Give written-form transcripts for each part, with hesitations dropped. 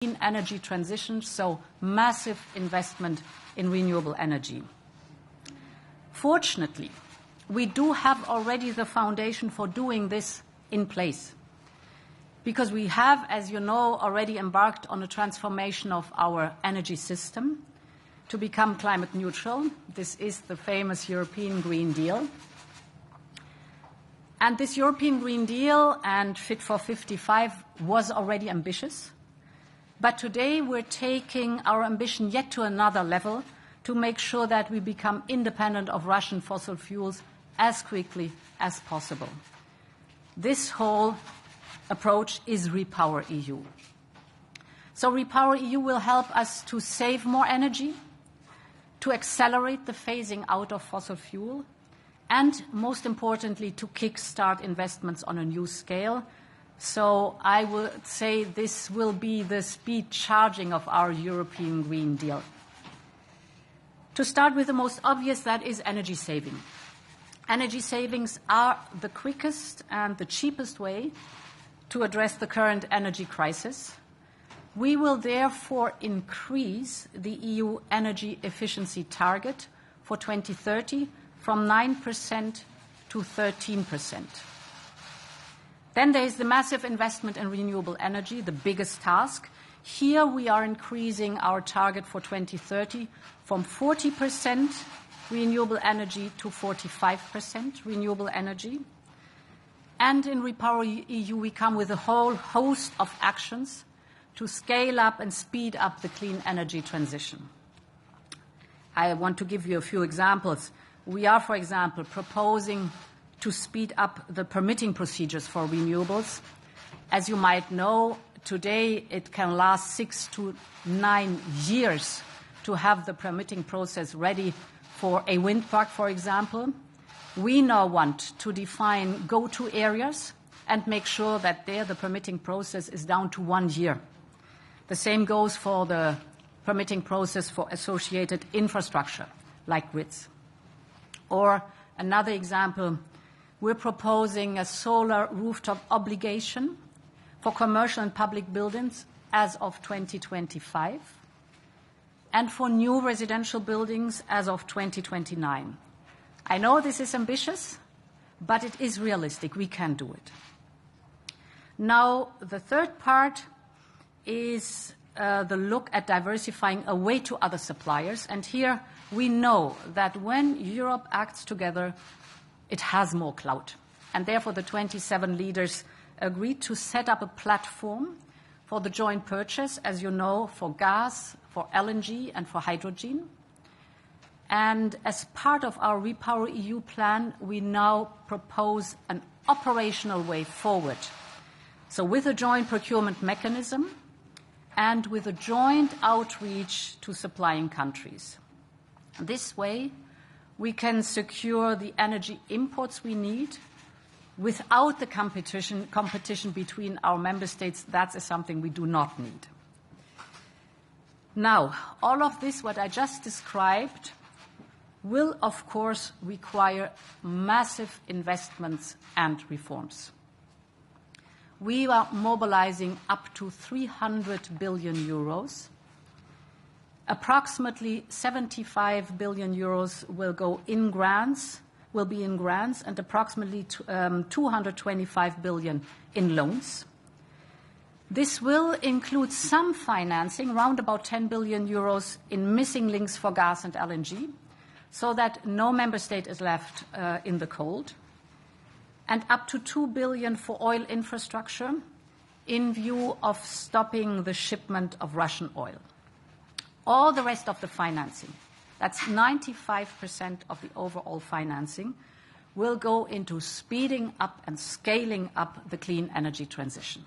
clean energy transition, so massive investment in renewable energy. Fortunately, we do have already the foundation for doing this in place, because we have, as you know, already embarked on a transformation of our energy system to become climate neutral. This is the famous European Green Deal. And this European Green Deal and Fit for 55 was already ambitious. But today we're taking our ambition yet to another level to make sure that we become independent of Russian fossil fuels as quickly as possible. This whole approach is Repower EU. So Repower EU will help us to save more energy, to accelerate the phasing out of fossil fuel, and most importantly, to kickstart investments on a new scale. So I would say this will be the speed charging of our European Green Deal. To start with the most obvious, that is energy saving. Energy savings are the quickest and the cheapest way to address the current energy crisis. We will therefore increase the EU energy efficiency target for 2030 from 9% to 13%. Then there is the massive investment in renewable energy, the biggest task. Here we are increasing our target for 2030 from 40% renewable energy to 45% renewable energy. And in Repower EU we come with a whole host of actions to scale up and speed up the clean energy transition. I want to give you a few examples. We are, for example, proposing to speed up the permitting procedures for renewables. As you might know, today it can last 6 to 9 years to have the permitting process ready for a wind park, for example. We now want to define go-to areas and make sure that there the permitting process is down to 1 year. The same goes for the permitting process for associated infrastructure, like grids. Or another example, we're proposing a solar rooftop obligation for commercial and public buildings as of 2025 and for new residential buildings as of 2029. I know this is ambitious, but it is realistic. We can do it. Now, the third part is the look at diversifying away to other suppliers. And here we know that when Europe acts together, it has more clout. And therefore, the 27 leaders agreed to set up a platform for the joint purchase, as you know, for gas, for LNG, and for hydrogen. And as part of our Repower EU plan, we now propose an operational way forward. So with a joint procurement mechanism and with a joint outreach to supplying countries. This way, we can secure the energy imports we need without the competition between our member states. That is something we do not need. Now, all of this, what I just described, will, of course, require massive investments and reforms. We are mobilizing up to 300 billion euros. Approximately 75 billion euros will be in grants, and approximately 225 billion in loans. This will include some financing, around about 10 billion euros in missing links for gas and LNG, so that no member state is left in the cold, and up to 2 billion for oil infrastructure in view of stopping the shipment of Russian oil. All the rest of the financing, that's 95% of the overall financing, will go into speeding up and scaling up the clean energy transition.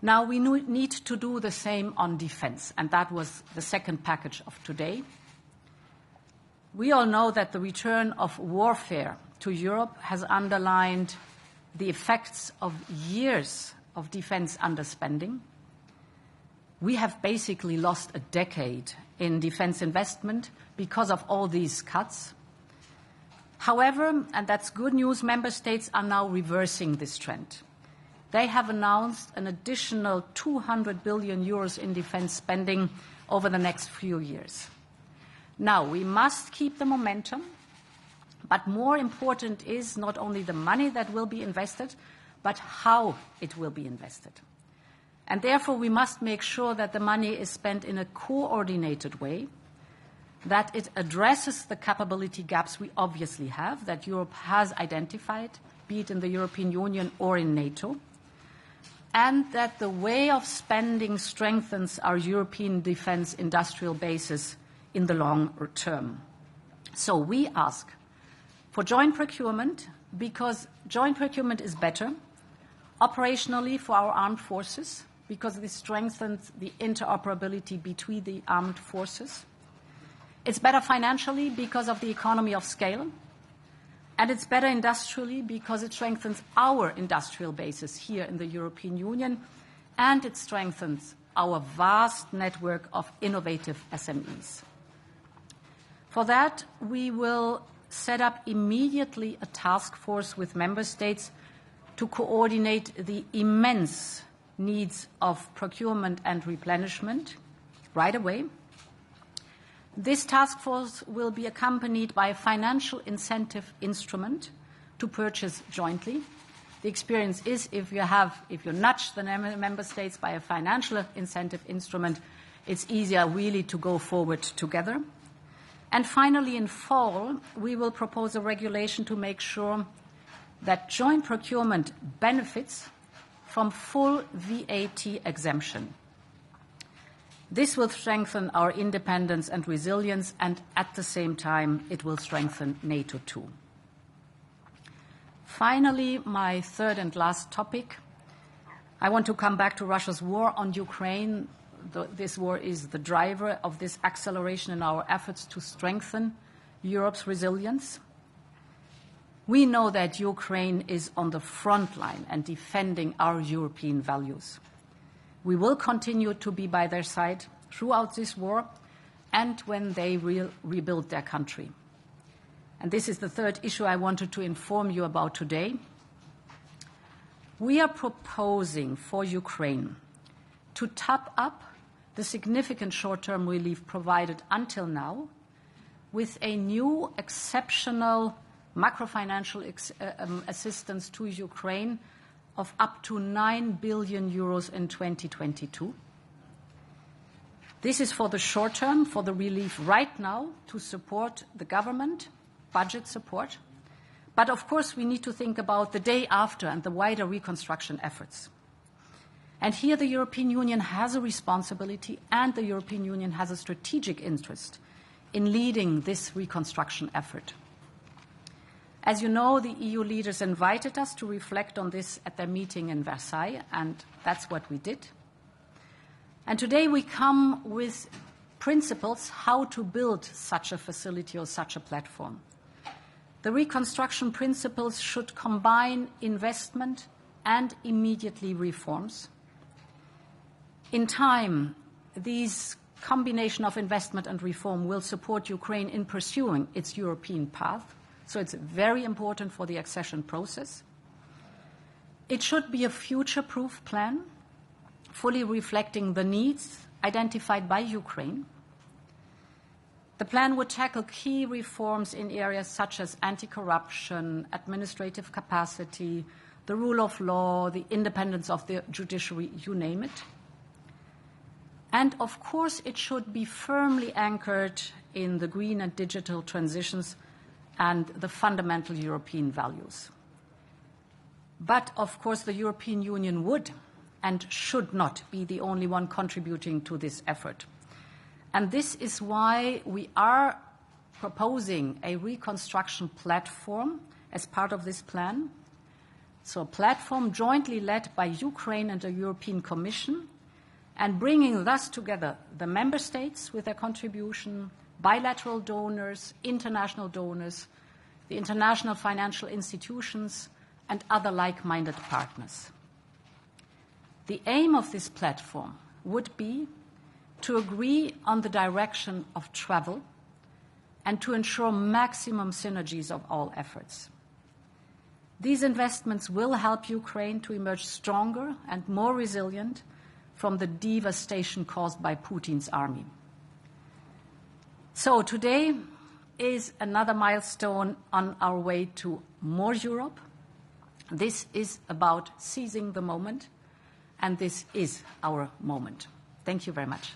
Now, we need to do the same on defense, and that was the second package of today. We all know that the return of warfare to Europe has underlined the effects of years of defense underspending. We have basically lost a decade in defense investment because of all these cuts. However, and that's good news, member states are now reversing this trend. they have announced an additional 200 billion euros in defense spending over the next few years. Now, we must keep the momentum, but more important is not only the money that will be invested, but how it will be invested. And therefore, we must make sure that the money is spent in a coordinated way, that it addresses the capability gaps we obviously have, that Europe has identified, be it in the European Union or in NATO, and that the way of spending strengthens our European defense industrial basis in the long term. So we ask for joint procurement because joint procurement is better, operationally for our armed forces, because this strengthens the interoperability between the armed forces. It's better financially because of the economy of scale. And it's better industrially because it strengthens our industrial basis here in the European Union, and it strengthens our vast network of innovative SMEs. For that, we will set up immediately a task force with member states to coordinate the immense needs of procurement and replenishment right away. This task force will be accompanied by a financial incentive instrument to purchase jointly. The experience is if you nudge the member states by a financial incentive instrument, it's easier really to go forward together. And finally, in fall, we will propose a regulation to make sure that joint procurement benefits from full VAT exemption. This will strengthen our independence and resilience, and at the same time, it will strengthen NATO too. Finally, my third and last topic, I want to come back to Russia's war on Ukraine. This war is the driver of this acceleration in our efforts to strengthen Europe's resilience. We know that Ukraine is on the front line and defending our European values. We will continue to be by their side throughout this war and when they rebuild their country. And this is the third issue I wanted to inform you about today. We are proposing for Ukraine to top up the significant short-term relief provided until now with a new exceptional macrofinancial assistance to Ukraine of up to 9 billion euros in 2022. This is for the short term, for the relief right now to support the government, budget support. But of course, we need to think about the day after and the wider reconstruction efforts. And here the European Union has a responsibility and the European Union has a strategic interest in leading this reconstruction effort. As you know, the EU leaders invited us to reflect on this at their meeting in Versailles, and that's what we did. And today we come with principles how to build such a facility or such a platform. The reconstruction principles should combine investment and immediately reforms. In time, these combination of investment and reform will support Ukraine in pursuing its European path. So it's very important for the accession process. It should be a future-proof plan, fully reflecting the needs identified by Ukraine. The plan would tackle key reforms in areas such as anti-corruption, administrative capacity, the rule of law, the independence of the judiciary, you name it. And of course, it should be firmly anchored in the green and digital transitions and the fundamental European values. But, of course, the European Union would and should not be the only one contributing to this effort. And this is why we are proposing a reconstruction platform as part of this plan. So a platform jointly led by Ukraine and the European Commission, and bringing thus together the member states with their contribution, bilateral donors, international donors, the international financial institutions, and other like-minded partners. The aim of this platform would be to agree on the direction of travel and to ensure maximum synergies of all efforts. These investments will help Ukraine to emerge stronger and more resilient from the devastation caused by Putin's army. So today is another milestone on our way to more Europe. This is about seizing the moment, and this is our moment. Thank you very much.